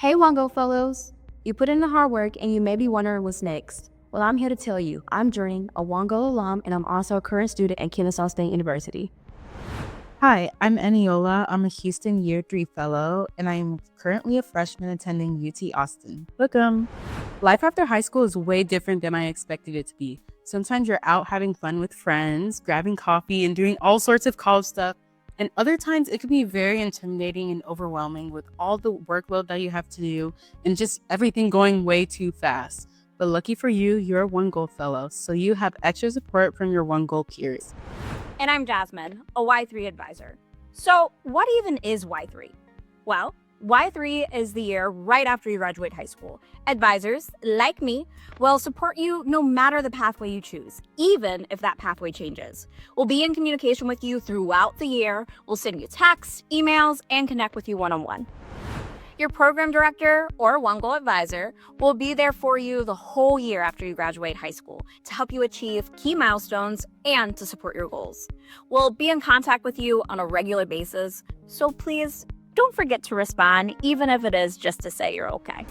Hey OneGoal Fellows! You put in the hard work and you may be wondering what's next. Well, I'm here to tell you, I'm Jordan, a OneGoal alum, and I'm also a current student at Kennesaw State University. Hi, I'm Eniola. I'm a Houston Year 3 Fellow, and I'm currently a freshman attending UT Austin. Welcome! Life after high school is way different than I expected it to be. Sometimes you're out having fun with friends, grabbing coffee, and doing all sorts of college stuff. And other times it can be very intimidating and overwhelming with all the workload that you have to do and just everything going way too fast. But lucky for you, you're a OneGoal Fellow, so you have extra support from your OneGoal peers. And I'm Jasmine, a Y3 advisor. So what even is Y3? Well, Y3 is the year right after you graduate high school. Advisors, like me, will support you no matter the pathway you choose, even if that pathway changes. We'll be in communication with you throughout the year. We'll send you texts, emails, and connect with you one-on-one. Your program director or OneGoal advisor will be there for you the whole year after you graduate high school to help you achieve key milestones and to support your goals. We'll be in contact with you on a regular basis, so please don't forget to respond, even if it is just to say you're okay.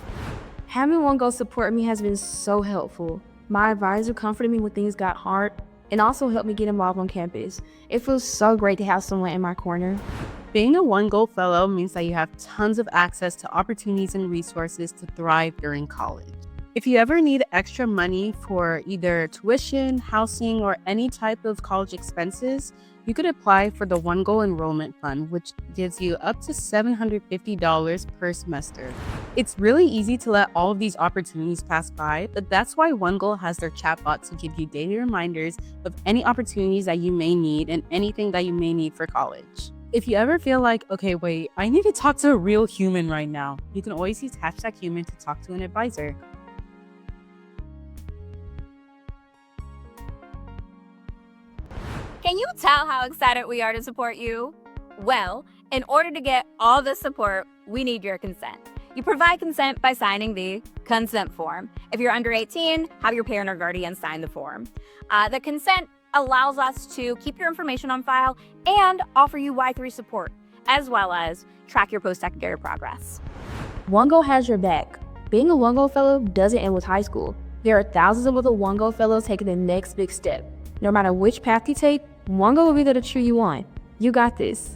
Having OneGoal support me has been so helpful. My advisor comforted me when things got hard and also helped me get involved on campus. It feels so great to have someone in my corner. Being a OneGoal Fellow means that you have tons of access to opportunities and resources to thrive during college. If you ever need extra money for either tuition, housing, or any type of college expenses, you could apply for the OneGoal Enrollment Fund, which gives you up to $750 per semester. It's really easy to let all of these opportunities pass by, but that's why OneGoal has their chatbot to give you daily reminders of any opportunities that you may need and anything that you may need for college. If you ever feel like, okay, wait, I need to talk to a real human right now, you can always use #human to talk to an advisor. Can you tell how excited we are to support you? Well, in order to get all this support, we need your consent. You provide consent by signing the consent form. If you're under 18, have your parent or guardian sign the form. The consent allows us to keep your information on file and offer you Y3 support, as well as track your post-secondary progress. OneGoal has your back. Being a OneGoal Fellow doesn't end with high school. There are thousands of other OneGoal Fellows taking the next big step. No matter which path you take, OneGoal will be there to cheer you on. You got this.